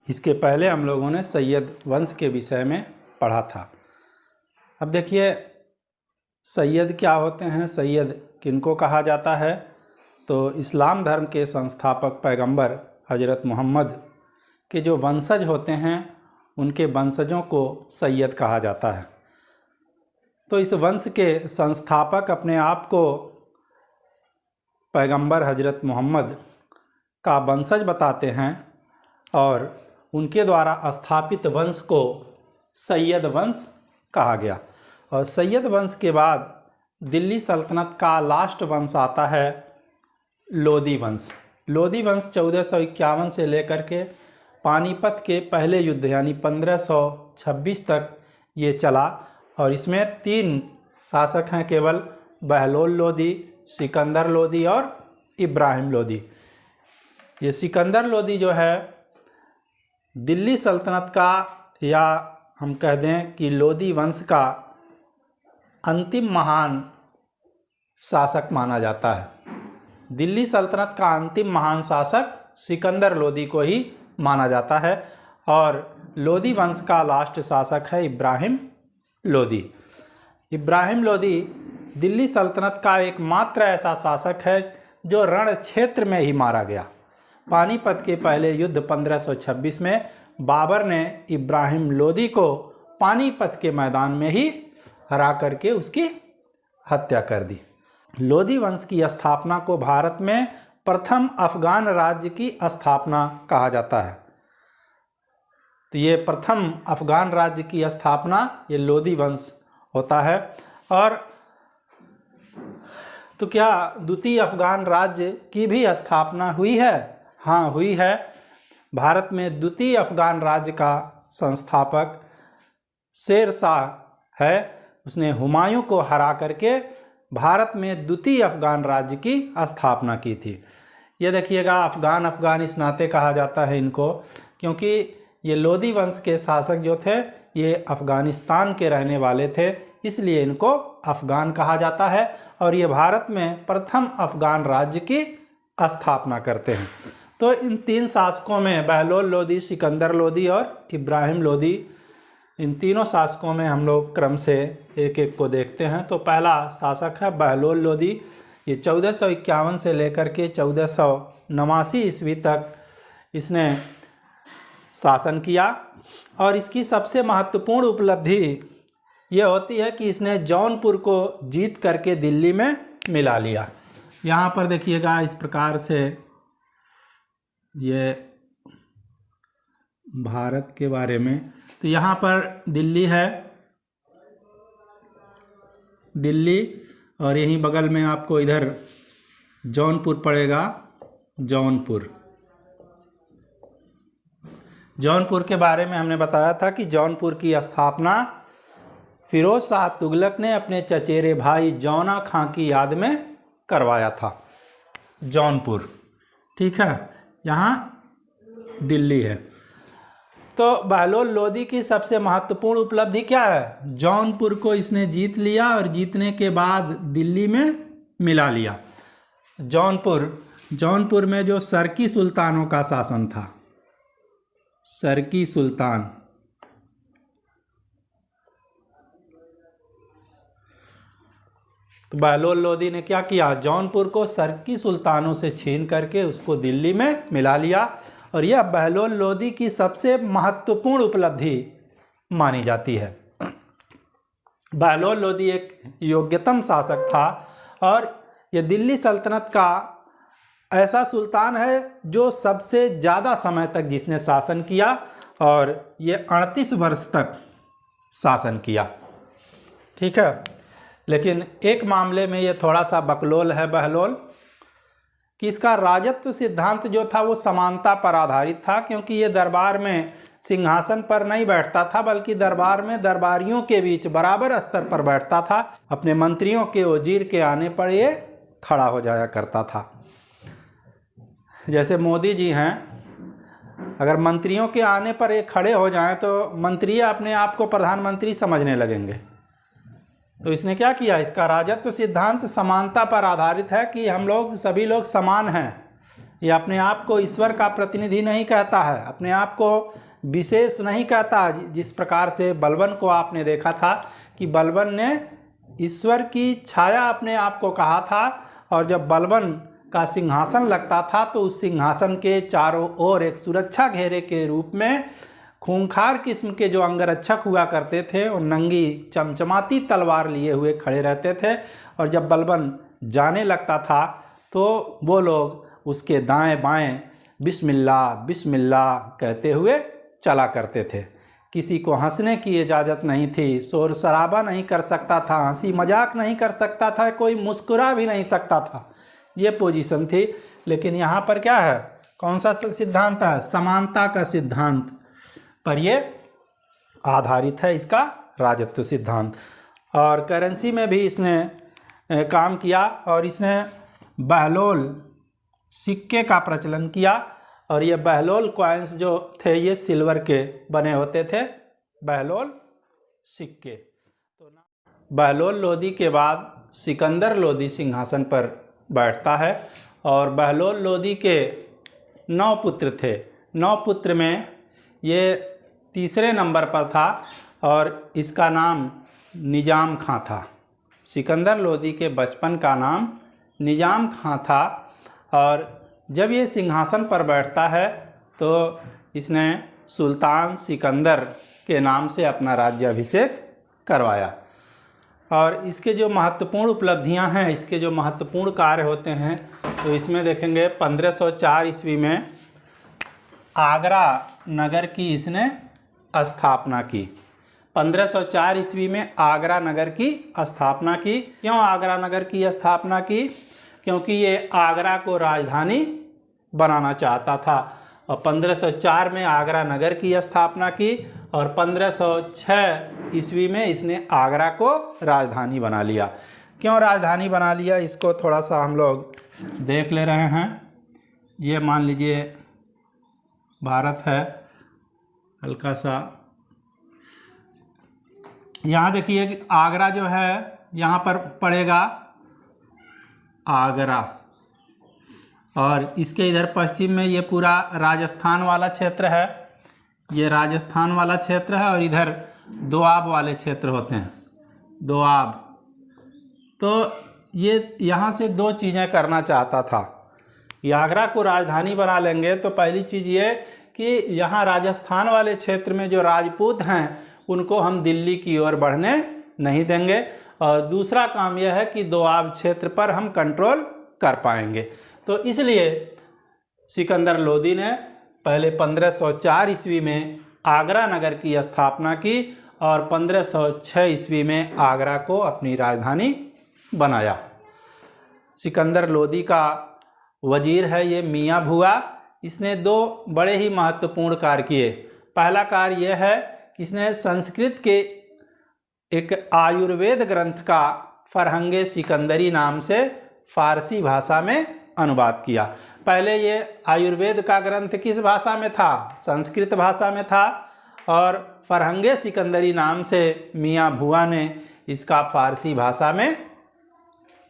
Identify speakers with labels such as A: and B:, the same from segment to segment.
A: इसके पहले हम लोगों ने सैयद वंश के विषय में पढ़ा था। अब देखिए सैयद क्या होते हैं, सैयद किनको कहा जाता है। तो इस्लाम धर्म के संस्थापक पैगंबर हज़रत मोहम्मद के जो वंशज होते हैं उनके वंशजों को सैयद कहा जाता है। तो इस वंश के संस्थापक अपने आप को पैगंबर हज़रत मोहम्मद का वंशज बताते हैं और उनके द्वारा स्थापित वंश को सैयद वंश कहा गया। और सैयद वंश के बाद दिल्ली सल्तनत का लास्ट वंश आता है लोदी वंश। लोदी वंश 1451 से लेकर के पानीपत के पहले युद्ध यानी 1526 तक ये चला और इसमें 3 शासक हैं केवल, बहलोल लोदी, सिकंदर लोदी और इब्राहिम लोदी। ये सिकंदर लोदी जो है दिल्ली सल्तनत का, या हम कह दें कि लोदी वंश का अंतिम महान शासक माना जाता है। दिल्ली सल्तनत का अंतिम महान शासक सिकंदर लोदी को ही माना जाता है और लोदी वंश का लास्ट शासक है इब्राहिम लोदी। इब्राहिम लोदी दिल्ली सल्तनत का एकमात्र ऐसा शासक है जो रण क्षेत्र में ही मारा गया। पानीपत के पहले युद्ध 1526 में बाबर ने इब्राहिम लोदी को पानीपत के मैदान में ही हरा करके उसकी हत्या कर दी। लोदी वंश की स्थापना को भारत में प्रथम अफगान राज्य की स्थापना कहा जाता है। तो ये प्रथम अफगान राज्य की स्थापना ये लोदी वंश होता है। और तो क्या द्वितीय अफगान राज्य की भी स्थापना हुई है? हाँ, हुई है। भारत में द्वितीय अफगान राज्य का संस्थापक शेर शाह है। उसने हुमायूं को हरा करके भारत में द्वितीय अफगान राज्य की स्थापना की थी। ये देखिएगा अफगान इस नाते कहा जाता है इनको क्योंकि ये लोदी वंश के शासक जो थे ये अफ़गानिस्तान के रहने वाले थे, इसलिए इनको अफ़गान कहा जाता है और ये भारत में प्रथम अफ़गान राज्य की स्थापना करते हैं। तो इन 3 शासकों में बहलोल लोदी, सिकंदर लोदी और इब्राहिम लोदी, इन तीनों शासकों में हम लोग क्रम से एक एक को देखते हैं। तो पहला शासक है बहलोल लोदी। ये 1451 से लेकर के 1489 ईस्वी तक इसने शासन किया और इसकी सबसे महत्वपूर्ण उपलब्धि ये होती है कि इसने जौनपुर को जीत करके दिल्ली में मिला लिया। यहाँ पर देखिएगा इस प्रकार से ये भारत के बारे में, तो यहाँ पर दिल्ली है, दिल्ली, और यहीं बगल में आपको इधर जौनपुर पड़ेगा। जौनपुर के बारे में हमने बताया था कि जौनपुर की स्थापना फिरोज शाह तुगलक ने अपने चचेरे भाई जौना खां की याद में करवाया था। जौनपुर, ठीक है, यहाँ दिल्ली है। तो बहलोल लोदी की सबसे महत्वपूर्ण उपलब्धि क्या है? जौनपुर को इसने जीत लिया और जीतने के बाद दिल्ली में मिला लिया। जौनपुर में जो सरकी सुल्तानों का शासन था, सरकी सुल्तान, तो बहलोल लोदी ने क्या किया? जौनपुर को सरकी सुल्तानों से छीन करके उसको दिल्ली में मिला लिया और यह बहलोल लोदी की सबसे महत्वपूर्ण उपलब्धि मानी जाती है। बहलोल लोदी एक योग्यतम शासक था और यह दिल्ली सल्तनत का ऐसा सुल्तान है जो सबसे ज़्यादा समय तक जिसने शासन किया और ये 38 वर्ष तक शासन किया, ठीक है। लेकिन एक मामले में ये थोड़ा सा बकलोल है बहलोल कि इसका राजत्व सिद्धांत जो था वो समानता पर आधारित था, क्योंकि ये दरबार में सिंहासन पर नहीं बैठता था बल्कि दरबार में दरबारियों के बीच बराबर स्तर पर बैठता था। अपने मंत्रियों के वजीर के आने पर ये खड़ा हो जाया करता था। जैसे मोदी जी हैं, अगर मंत्रियों के आने पर ये खड़े हो जाएं तो मंत्री अपने आप को प्रधानमंत्री समझने लगेंगे। तो इसने क्या किया? इसका राजत्व सिद्धांत समानता पर आधारित है कि हम लोग सभी लोग समान हैं, ये अपने आप को ईश्वर का प्रतिनिधि नहीं कहता है, अपने आप को विशेष नहीं कहता। जिस प्रकार से बलबन को आपने देखा था कि बलबन ने ईश्वर की छाया अपने आप को कहा था, और जब बलबन का सिंहासन लगता था तो उस सिंहासन के चारों ओर एक सुरक्षा घेरे के रूप में खूंखार किस्म के जो अंगरक्षक हुआ करते थे और नंगी चमचमाती तलवार लिए हुए खड़े रहते थे, और जब बलबन जाने लगता था तो वो लोग उसके दाएं बाएं बिस्मिल्लाह बिस्मिल्लाह कहते हुए चला करते थे। किसी को हंसने की इजाज़त नहीं थी, शोर शराबा नहीं कर सकता था, हंसी मजाक नहीं कर सकता था, कोई मुस्कुरा भी नहीं सकता था। ये पोजीशन थी। लेकिन यहाँ पर क्या है, कौन सा सिद्धांत है? समानता का सिद्धांत पर ये आधारित है, इसका राजत्व सिद्धांत। और करेंसी में भी इसने काम किया, और इसने बहलोल सिक्के का प्रचलन किया। और ये बहलोल कॉइन्स जो थे ये सिल्वर के बने होते थे, बहलोल सिक्के। तो बहलोल लोदी के बाद सिकंदर लोदी सिंहासन पर बैठता है, और बहलोल लोदी के 9 पुत्र थे। 9 पुत्र में ये तीसरे नंबर पर था, और इसका नाम निजाम खां था। सिकंदर लोदी के बचपन का नाम निजाम खां था। और जब ये सिंहासन पर बैठता है तो इसने सुल्तान सिकंदर के नाम से अपना राज्याभिषेक करवाया। और इसके जो महत्वपूर्ण उपलब्धियां हैं, इसके जो महत्वपूर्ण कार्य होते हैं, तो इसमें देखेंगे 1504 ईस्वी में आगरा नगर की इसने स्थापना की। 1504 ईस्वी में आगरा नगर की स्थापना की। क्यों आगरा नगर की स्थापना की? क्योंकि ये आगरा को राजधानी बनाना चाहता था। और 1504 में आगरा नगर की स्थापना की, और 1506 ईस्वी में इसने आगरा को राजधानी बना लिया। क्यों राजधानी बना लिया, इसको थोड़ा सा हम लोग देख ले रहे हैं। ये मान लीजिए भारत है, हल्का सा यहाँ देखिए कि आगरा जो है यहाँ पर पड़ेगा आगरा, और इसके इधर पश्चिम में ये पूरा राजस्थान वाला क्षेत्र है, ये राजस्थान वाला क्षेत्र है, और इधर दोआब वाले क्षेत्र होते हैं, दोआब। तो ये यहाँ से 2 चीज़ें करना चाहता था। ये आगरा को राजधानी बना लेंगे तो पहली चीज़ ये कि यहाँ राजस्थान वाले क्षेत्र में जो राजपूत हैं उनको हम दिल्ली की ओर बढ़ने नहीं देंगे, और दूसरा काम यह है कि दोआब क्षेत्र पर हम कंट्रोल कर पाएंगे। तो इसलिए सिकंदर लोदी ने पहले 1504 ईस्वी में आगरा नगर की स्थापना की, और 1506 ईस्वी में आगरा को अपनी राजधानी बनाया। सिकंदर लोदी का वजीर है ये मियाँ भुआ। इसने 2 बड़े ही महत्वपूर्ण कार्य किए। पहला कार्य यह है कि इसने संस्कृत के एक आयुर्वेद ग्रंथ का फरहंगे सिकंदरी नाम से फारसी भाषा में अनुवाद किया। पहले ये आयुर्वेद का ग्रंथ किस भाषा में था? संस्कृत भाषा में था, और फरहंगे सिकंदरी नाम से मियाँ भुआ ने इसका फारसी भाषा में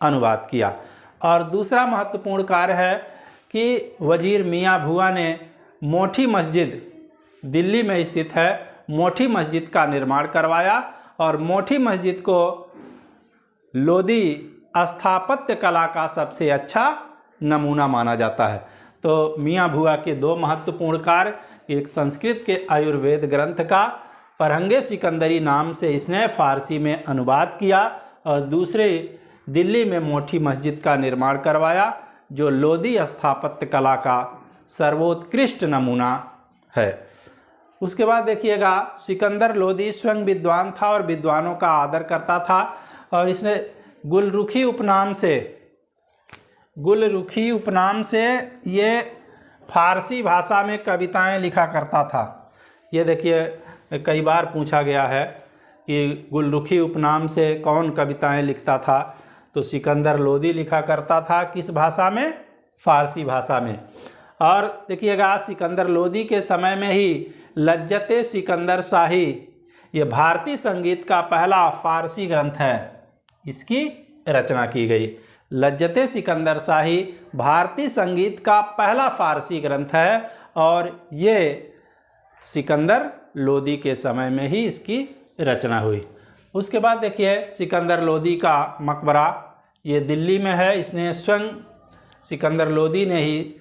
A: अनुवाद किया। और दूसरा महत्वपूर्ण कार्य है कि वजीर मियाँ भुआ ने मोठी मस्जिद, दिल्ली में स्थित है, मोठी मस्जिद का निर्माण करवाया, और मोठी मस्जिद को लोदी स्थापत्य कला का सबसे अच्छा नमूना माना जाता है। तो मियाँ भुआ के 2 महत्वपूर्ण कार्य, एक संस्कृत के आयुर्वेद ग्रंथ का फरहंगे सिकंदरी नाम से इसने फारसी में अनुवाद किया, और दूसरे दिल्ली में मोठी मस्जिद का निर्माण करवाया, जो लोदी स्थापत्य कला का सर्वोत्कृष्ट नमूना है। उसके बाद देखिएगा, सिकंदर लोदी स्वयं विद्वान था और विद्वानों का आदर करता था, और इसने गुलरुखी उपनाम से ये फारसी भाषा में कविताएं लिखा करता था। ये देखिए कई बार पूछा गया है कि गुलरुखी उपनाम से कौन कविताएं लिखता था, तो सिकंदर लोदी लिखा करता था। किस भाषा में? फारसी भाषा में। और देखिएगा, सिकंदर लोदी के समय में ही लज्जते सिकंदर शाही, ये भारतीय संगीत का पहला फारसी ग्रंथ है, इसकी रचना की गई। लज्जते सिकंदर शाही भारतीय संगीत का पहला फारसी ग्रंथ है और ये सिकंदर लोदी के समय में ही इसकी रचना हुई। उसके बाद देखिए सिकंदर लोदी का मकबरा, ये दिल्ली में है। इसने स्वयं सिकंदर लोदी ने ही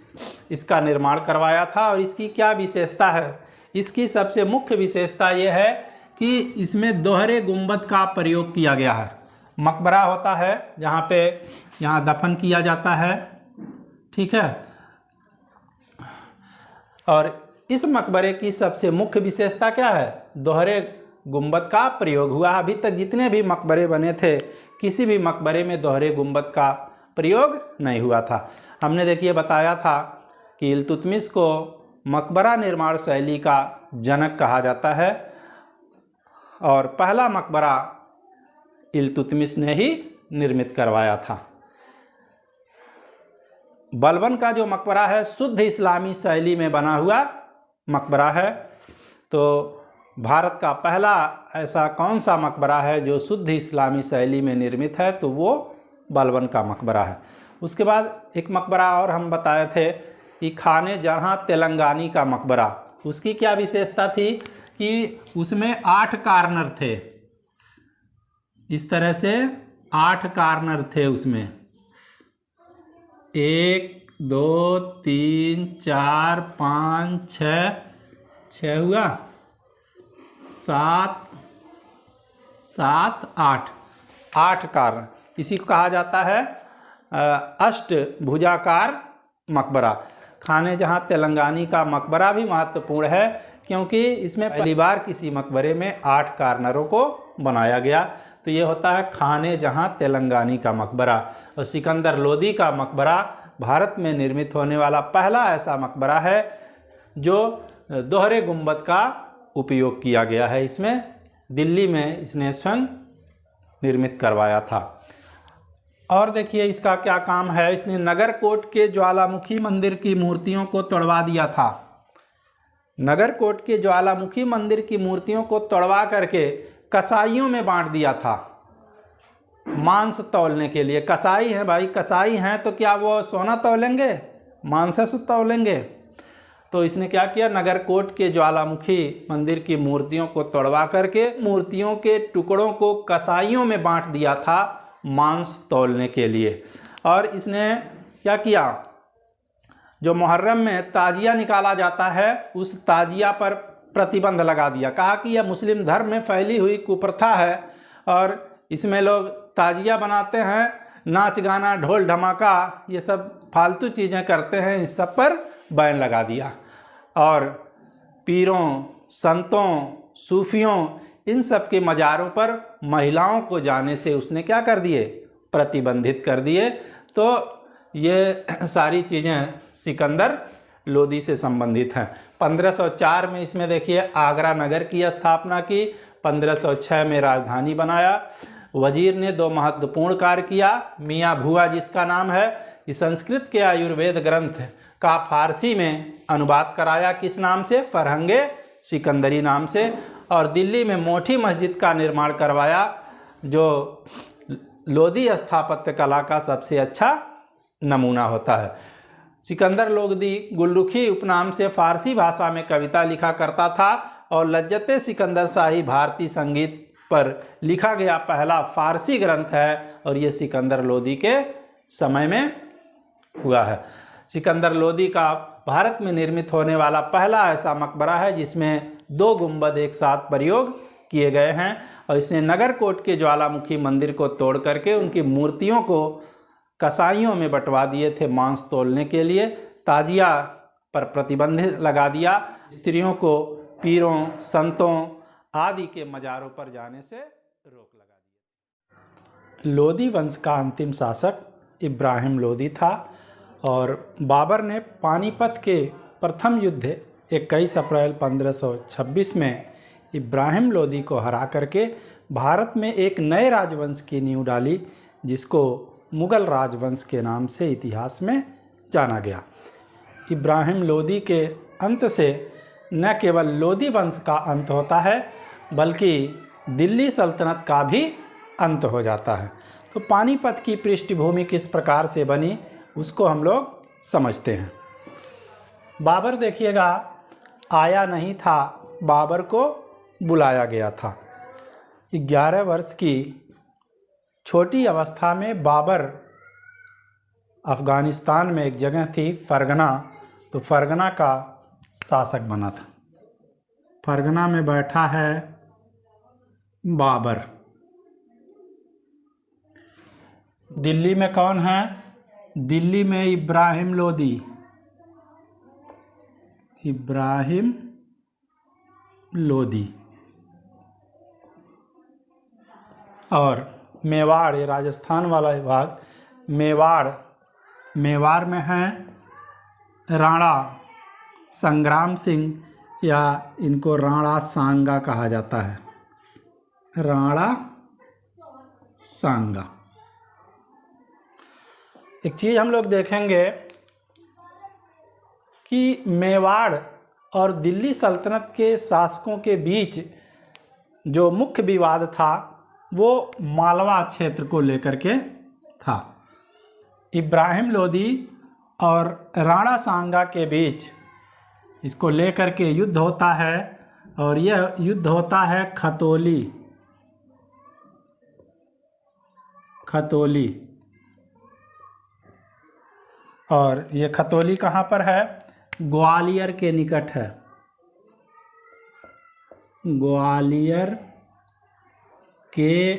A: इसका निर्माण करवाया था। और इसकी क्या विशेषता है? इसकी सबसे मुख्य विशेषता ये है कि इसमें दोहरे गुंबद का प्रयोग किया गया है। मकबरा होता है जहाँ पे यहाँ दफन किया जाता है, ठीक है। और इस मकबरे की सबसे मुख्य विशेषता क्या है? दोहरे गुंबद का प्रयोग हुआ। अभी तक जितने भी मकबरे बने थे किसी भी मकबरे में दोहरे गुंबद का प्रयोग नहीं हुआ था। हमने देखिए बताया था कि इल्तुतमिश को मकबरा निर्माण शैली का जनक कहा जाता है और पहला मकबरा इल्तुतमिश ने ही निर्मित करवाया था। बलबन का जो मकबरा है शुद्ध इस्लामी शैली में बना हुआ मकबरा है। तो भारत का पहला ऐसा कौन सा मकबरा है जो शुद्ध इस्लामी शैली में निर्मित है? तो वो बलबन का मकबरा है। उसके बाद एक मकबरा और हम बताए थे कि खाने जहाँ तेलंगानी का मकबरा, उसकी क्या विशेषता थी कि उसमें 8 कार्नर थे। इस तरह से 8 कार्नर थे उसमें, 1 2 3 4 5 6 हुआ, 7 8 कार्नर। इसी को कहा जाता है अष्टभुजाकार मकबरा। खाने जहाँ तेलंगानी का मकबरा भी महत्वपूर्ण है क्योंकि इसमें पहली बार किसी मकबरे में 8 कार्नरों को बनाया गया। तो ये होता है खाने जहाँ तेलंगानी का मकबरा। और सिकंदर लोदी का मकबरा भारत में निर्मित होने वाला पहला ऐसा मकबरा है जो दोहरे गुंबद का उपयोग किया गया है। इसमें दिल्ली में इसने स्वयं निर्मित करवाया था। और देखिए इसका क्या काम है, इसने नगरकोट के ज्वालामुखी मंदिर की मूर्तियों को तोड़वा दिया था। नगरकोट के ज्वालामुखी मंदिर की मूर्तियों को तोड़वा करके कसाईयों में बांट दिया था मांस तौलने के लिए। कसाई हैं भाई, कसाई हैं तो क्या वो सोना तौलेंगे? मांस से तौलेंगे। तो इसने क्या किया, नगरकोट के ज्वालामुखी मंदिर की मूर्तियों को तोड़वा करके मूर्तियों के टुकड़ों को कसाईयों में बांट दिया था मांस तौलने के लिए। और इसने क्या किया, जो मुहर्रम में ताजिया निकाला जाता है उस ताजिया पर प्रतिबंध लगा दिया। कहा कि यह मुस्लिम धर्म में फैली हुई कुप्रथा है और इसमें लोग ताजिया बनाते हैं, नाच गाना ढोल धमाका ये सब फालतू चीज़ें करते हैं, इस सब पर बैन लगा दिया। और पीरों, संतों, सूफियों इन सब के मज़ारों पर महिलाओं को जाने से उसने क्या कर दिए, प्रतिबंधित कर दिए। तो ये सारी चीज़ें सिकंदर लोदी से संबंधित हैं। 1504 में इसमें देखिए आगरा नगर की स्थापना की, 1506 में राजधानी बनाया। वजीर ने 2 महत्वपूर्ण कार्य किया। मियाँ भुआ जिसका नाम है, इस संस्कृत के आयुर्वेद ग्रंथ का फारसी में अनुवाद कराया। किस नाम से? फरहंगे सिकंदरी नाम से। और दिल्ली में मोठी मस्जिद का निर्माण करवाया जो लोदी स्थापत्य कला का सबसे अच्छा नमूना होता है। सिकंदर लोदी गुलरुखी उपनाम से फारसी भाषा में कविता लिखा करता था और लज्जते सिकंदर शाही भारतीय संगीत पर लिखा गया पहला फारसी ग्रंथ है और ये सिकंदर लोदी के समय में हुआ है। सिकंदर लोदी का भारत में निर्मित होने वाला पहला ऐसा मकबरा है जिसमें 2 गुंबद एक साथ प्रयोग किए गए हैं। और इसने नगरकोट के ज्वालामुखी मंदिर को तोड़ करके उनकी मूर्तियों को कसाईयों में बंटवा दिए थे मांस तौलने के लिए। ताजिया पर प्रतिबंध लगा दिया। स्त्रियों को पीरों, संतों आदि के मज़ारों पर जाने से रोक लगा दी। लोदी वंश का अंतिम शासक इब्राहिम लोदी था और बाबर ने पानीपत के प्रथम युद्ध 21 अप्रैल 1526 में इब्राहिम लोदी को हरा करके भारत में एक नए राजवंश की नींव डाली जिसको मुगल राजवंश के नाम से इतिहास में जाना गया। इब्राहिम लोदी के अंत से न केवल लोदी वंश का अंत होता है बल्कि दिल्ली सल्तनत का भी अंत हो जाता है। तो पानीपत की पृष्ठभूमि किस प्रकार से बनी उसको हम लोग समझते हैं। बाबर देखिएगा आया नहीं था, बाबर को बुलाया गया था। 11 वर्ष की छोटी अवस्था में बाबर अफ़गानिस्तान में एक जगह थी फरगना, तो फरगना का शासक बना था। फरगना में बैठा है बाबर। दिल्ली में कौन है? दिल्ली में इब्राहिम लोदी। इब्राहिम लोदी। और मेवाड़, ये राजस्थान वाला विभाग, मेवाड़ में है राणा संग्राम सिंह, या इनको राणा सांगा कहा जाता है। राणा सांगा। एक चीज़ हम लोग देखेंगे कि मेवाड़ और दिल्ली सल्तनत के शासकों के बीच जो मुख्य विवाद था वो मालवा क्षेत्र को लेकर के था। इब्राहिम लोदी और राणा सांगा के बीच इसको लेकर के युद्ध होता है, और यह युद्ध होता है खतौली। और ये खतौली कहाँ पर है? ग्वालियर के निकट है। ग्वालियर के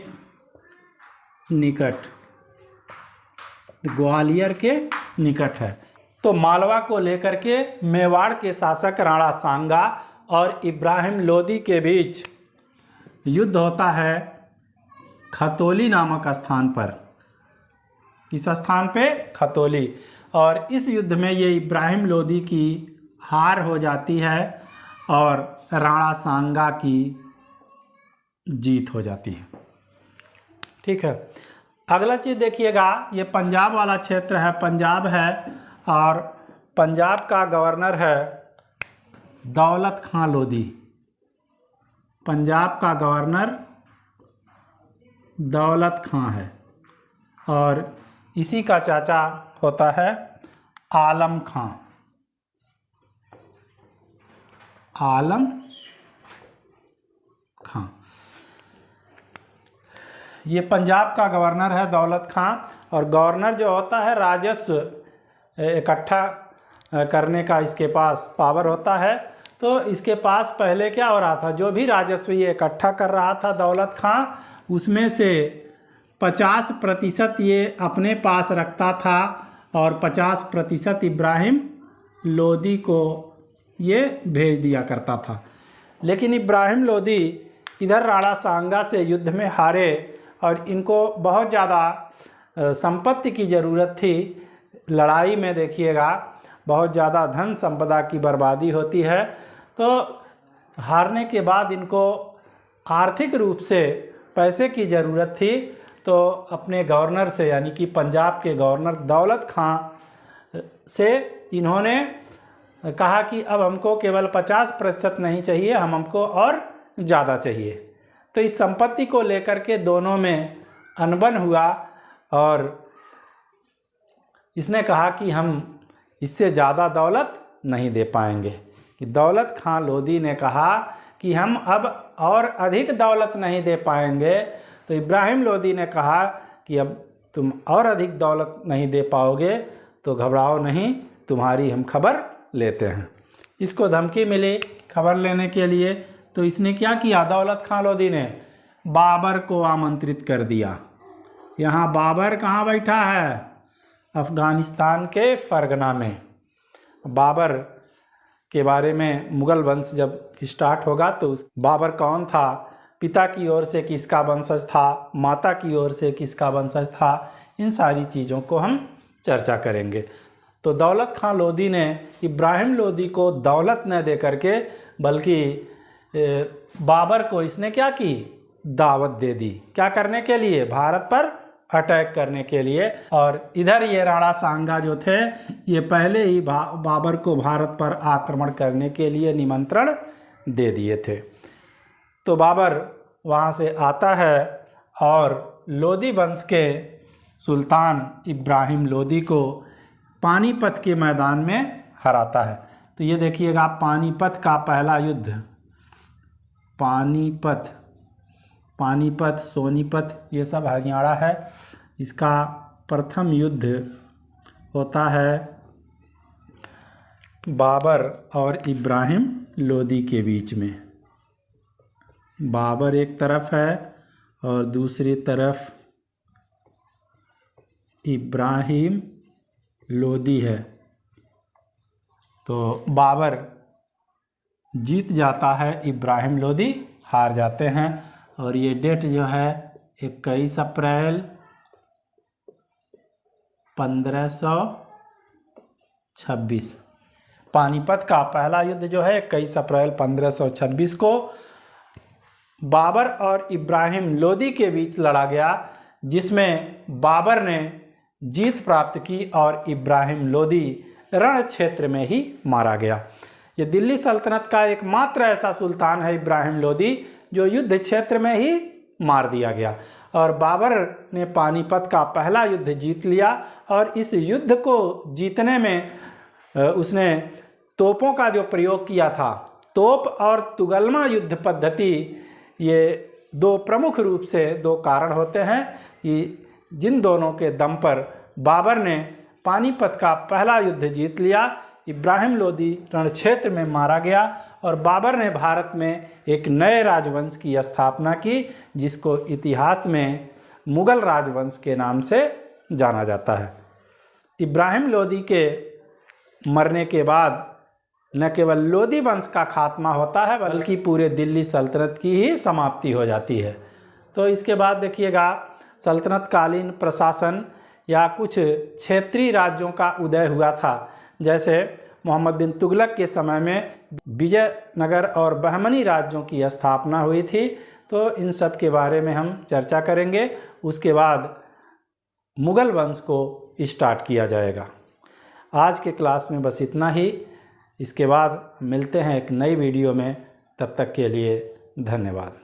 A: निकट है। तो मालवा को लेकर के मेवाड़ के शासक राणा सांगा और इब्राहिम लोदी के बीच युद्ध होता है खतौली नामक स्थान पर। किस स्थान पे? खतौली। और इस युद्ध में ये इब्राहिम लोदी की हार हो जाती है और राणा सांगा की जीत हो जाती है। ठीक है। अगला चीज़ देखिएगा, ये पंजाब वाला क्षेत्र है, पंजाब है, और पंजाब का गवर्नर है दौलत खां लोदी। पंजाब का गवर्नर दौलत खां है, और इसी का चाचा होता है आलम खां। आलम खां। ये पंजाब का गवर्नर है दौलत खां, और गवर्नर जो होता है राजस्व इकट्ठा करने का इसके पास पावर होता है। तो इसके पास पहले क्या हो रहा था, जो भी राजस्व ये इकट्ठा कर रहा था दौलत खां, उसमें से 50% ये अपने पास रखता था और 50% इब्राहिम लोदी को ये भेज दिया करता था। लेकिन इब्राहिम लोदी इधर राणा सांगा से युद्ध में हारे, और इनको बहुत ज़्यादा संपत्ति की ज़रूरत थी। लड़ाई में देखिएगा बहुत ज़्यादा धन संपदा की बर्बादी होती है। तो हारने के बाद इनको आर्थिक रूप से पैसे की ज़रूरत थी। तो अपने गवर्नर से, यानी कि पंजाब के गवर्नर दौलत खां से इन्होंने कहा कि अब हमको केवल 50% नहीं चाहिए, हमको और ज़्यादा चाहिए। तो इस संपत्ति को लेकर के दोनों में अनबन हुआ, और इसने कहा कि हम इससे ज़्यादा दौलत नहीं दे पाएंगे। कि दौलत खां लोदी ने कहा कि हम अब और अधिक दौलत नहीं दे पाएंगे। तो इब्राहिम लोदी ने कहा कि अब तुम और अधिक दौलत नहीं दे पाओगे तो घबराओ नहीं, तुम्हारी हम खबर लेते हैं। इसको धमकी मिली खबर लेने के लिए। तो इसने क्या किया, दौलत खां लोदी ने बाबर को आमंत्रित कर दिया। यहाँ बाबर कहाँ बैठा है? अफ़गानिस्तान के फरगना में। बाबर के बारे में मुग़ल वंश जब स्टार्ट होगा तो उस बाबर कौन था, पिता की ओर से किसका वंशज था, माता की ओर से किसका वंशज था, इन सारी चीज़ों को हम चर्चा करेंगे। तो दौलत खां लोदी ने इब्राहिम लोदी को दौलत न दे करके बल्कि बाबर को इसने क्या की, दावत दे दी। क्या करने के लिए? भारत पर अटैक करने के लिए। और इधर ये राणा सांगा जो थे ये पहले ही बाबर को भारत पर आक्रमण करने के लिए निमंत्रण दे दिए थे। तो बाबर वहाँ से आता है और लोदी वंश के सुल्तान इब्राहिम लोदी को पानीपत के मैदान में हराता है। तो ये देखिएगा पानीपत का पहला युद्ध, पानीपत, सोनीपत ये सब हरियाणा है। इसका प्रथम युद्ध होता है बाबर और इब्राहिम लोदी के बीच में। बाबर एक तरफ है और दूसरी तरफ इब्राहिम लोदी है। तो बाबर जीत जाता है, इब्राहिम लोदी हार जाते हैं। और ये डेट जो है 21 अप्रैल 1526। पानीपत का पहला युद्ध जो है 21 अप्रैल 1526 को बाबर और इब्राहिम लोदी के बीच लड़ा गया, जिसमें बाबर ने जीत प्राप्त की और इब्राहिम लोदी रण क्षेत्र में ही मारा गया। ये दिल्ली सल्तनत का एकमात्र ऐसा सुल्तान है इब्राहिम लोदी जो युद्ध क्षेत्र में ही मार दिया गया। और बाबर ने पानीपत का पहला युद्ध जीत लिया और इस युद्ध को जीतने में उसने तोपों का जो प्रयोग किया था, तोप और तुगलमा युद्ध पद्धति, ये दो प्रमुख रूप से दो कारण होते हैं कि जिन दोनों के दम पर बाबर ने पानीपत का पहला युद्ध जीत लिया, इब्राहिम लोदी रण क्षेत्र में मारा गया और बाबर ने भारत में एक नए राजवंश की स्थापना की, जिसको इतिहास में मुगल राजवंश के नाम से जाना जाता है। इब्राहिम लोदी के मरने के बाद न केवल लोदी वंश का खात्मा होता है बल्कि पूरे दिल्ली सल्तनत की ही समाप्ति हो जाती है। तो इसके बाद देखिएगा सल्तनतकालीन प्रशासन या कुछ क्षेत्रीय राज्यों का उदय हुआ था। जैसे मोहम्मद बिन तुगलक के समय में विजयनगर और बहमनी राज्यों की स्थापना हुई थी। तो इन सब के बारे में हम चर्चा करेंगे। उसके बाद मुगल वंश को स्टार्ट किया जाएगा। आज के क्लास में बस इतना ही। इसके बाद मिलते हैं एक नई वीडियो में। तब तक के लिए धन्यवाद।